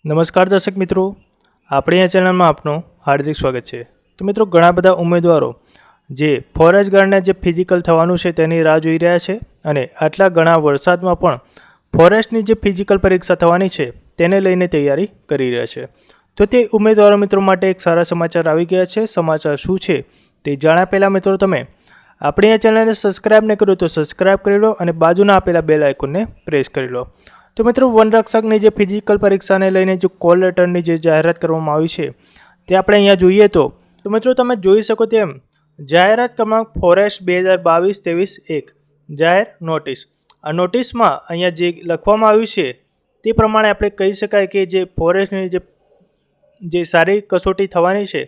નમસ્કાર દર્શક મિત્રો, આપણી આ ચેનલમાં આપનું હાર્દિક સ્વાગત છે। તો મિત્રો, ઘણા બધા ઉમેદવારો જે ફોરેસ્ટ ગાર્ડના જે ફિઝિકલ થવાનું છે તેની રાહ જોઈ રહ્યા છે અને આટલા ઘણા વરસાદમાં પણ ફોરેસ્ટની જે ફિઝિકલ પરીક્ષા થવાની છે તેને લઈને તૈયારી કરી રહ્યા છે। તો તે ઉમેદવારો મિત્રો માટે એક સારા સમાચાર આવી ગયા છે। સમાચાર શું છે તે જાણ્યા પહેલાં મિત્રો, તમે આપણી આ ચેનલને સબસ્ક્રાઈબ ન કર્યું તો સબસ્ક્રાઈબ કરી લો અને બાજુના આપેલા બેલ આઇકોનને પ્રેસ કરી લો। તો મિત્રો, વનરક્ષકની જે ફિઝિકલ પરીક્ષાને લઈને જે કોલ લેટરની જે જાહેરાત કરવામાં આવી છે તે આપણે અહીંયા જોઈએ તો મિત્રો તમે જોઈ શકો તેમ જાહેરાત ક્રમાંક ફોરેસ્ટ 2022-23-1 જાહેર નોટિસ। આ નોટિસમાં અહીંયા જે લખવામાં આવ્યું છે તે પ્રમાણે આપણે કહી શકાય કે જે ફોરેસ્ટની જે સારી કસોટી થવાની છે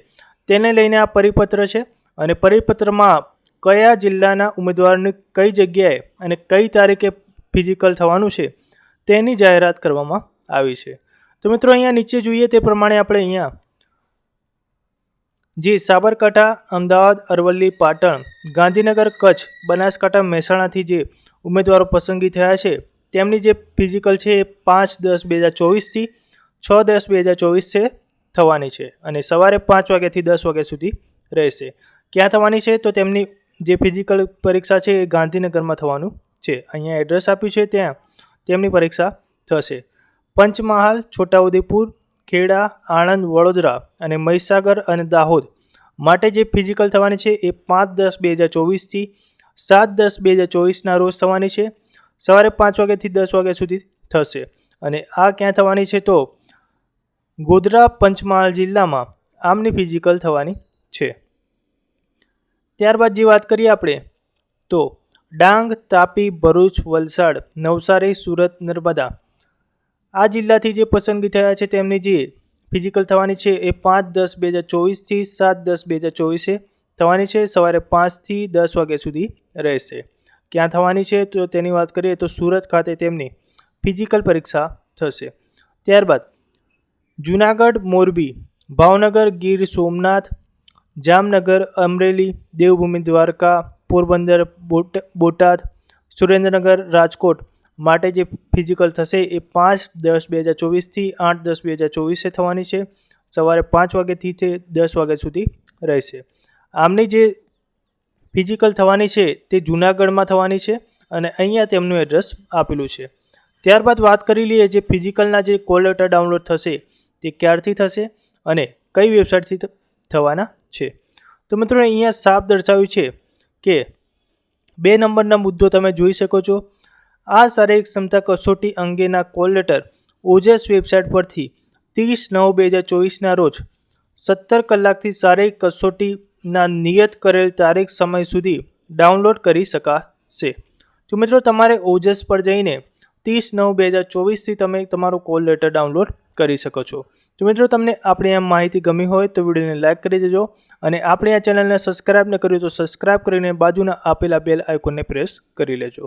તેને લઈને આ પરિપત્ર છે અને પરિપત્રમાં કયા જિલ્લાના ઉમેદવારની કઈ જગ્યાએ અને કઈ તારીખે ફિઝિકલ થવાનું છે તેની જાહેરાત કરવામાં આવી છે। તો મિત્રો, અહીંયા નીચે જોઈએ તે પ્રમાણે આપણે અહીંયા જે સાબરકાંઠા, અમદાવાદ, અરવલ્લી, પાટણ, ગાંધીનગર, કચ્છ, બનાસકાંઠા, મહેસાણાથી જે ઉમેદવારો પસંદગી થયા છે તેમની જે ફિઝિકલ છે એ 5/10/2024 6/10/2024 છે થવાની છે અને સવારે 5 વાગ્યાથી 10 વાગ્યા સુધી રહેશે। ક્યાં થવાની છે તો તેમની જે ફિઝિકલ પરીક્ષા છે એ ગાંધીનગરમાં થવાનું છે। અહીંયા એડ્રેસ આપ્યું છે, ત્યાં તેમની પરીક્ષા થશે। પંચમહાલ, છોટાઉદેપુર, ખેડા, આણંદ, વડોદરા અને મહીસાગર અને દાહોદ માટે જે ફિઝિકલ થવાની છે એ 5/10/2024 થી 7/10/2024 રોજ થવાની છે। સવારે 5 વાગ્યાથી 10 વાગ્યા સુધી થશે અને આ ક્યાં થવાની છે તો ગોધરા, પંચમહાલ જિલ્લામાં આમની ફિઝિકલ થવાની છે। ત્યારબાદ જે વાત કરીએ આપણે તો ડાંગ, તાપી, ભરૂચ, વલસાડ, નવસારી, સુરત, નર્મદા આ જિલ્લાથી જે પસંદગી થયા છે તેમની જે ફિઝિકલ થવાની છે એ 5/10/2024 થી 7/10/2024 થવાની છે। સવારે 5 થી 10 વાગ્યા સુધી રહેશે। ક્યાં થવાની છે તો તેની વાત કરીએ તો સુરત ખાતે તેમની ફિઝિકલ પરીક્ષા થશે। ત્યારબાદ જૂનાગઢ, મોરબી, ભાવનગર, ગીર સોમનાથ, જામનગર, અમરેલી, દેવભૂમિ દ્વારકા, પોરબંદર, બોટાદ, સુરેન્દ્રનગર, રાજકોટ માટે જે ફિઝિકલ થશે એ 5/10/2024 થી 8/10/2024 થવાની છે। સવારે 5 વાગ્યાથી તે 10 વાગ્યા સુધી રહેશે। આમની જે ફિઝિકલ થવાની છે તે જૂનાગઢમાં થવાની છે અને અહીંયા તેમનું એડ્રેસ આપેલું છે। ત્યારબાદ વાત કરી લઈએ જે ફિઝિકલના જે કોલ લેટર ડાઉનલોડ થશે તે ક્યારથી થશે અને કઈ વેબસાઇટથી થવાના છે। તો મિત્રો, અહીંયા સાફ દર્શાવ્યું છે કે 2 નંબરનો મુદ્દો તમે જોઈ શકો છો। આ શારીરિક ક્ષમતા કસોટી અંગેના કોલ લેટર ઓજસ વેબસાઇટ પરથી 30/9/2024 રોજ 17 કલાકથી શારીરિક કસોટીના નિયત કરેલ તારીખ સમય સુધી ડાઉનલોડ કરી શકાશે। તો મિત્રો, તમારે ઓજસ પર જઈને 30/9/2024 તમે તમારો કોલ લેટર ડાઉનલોડ કરી શકો છો। તો મિત્રો, તમને આપણી આ માહિતી ગમી હોય તો વિડીયોને લાઇક કરી દેજો અને આપણી આ ચેનલને સબસ્ક્રાઈબ ન કર્યું તો સબસ્ક્રાઈબ કરીને બાજુના આપેલા બેલ આઇકોનને પ્રેસ કરી લેજો।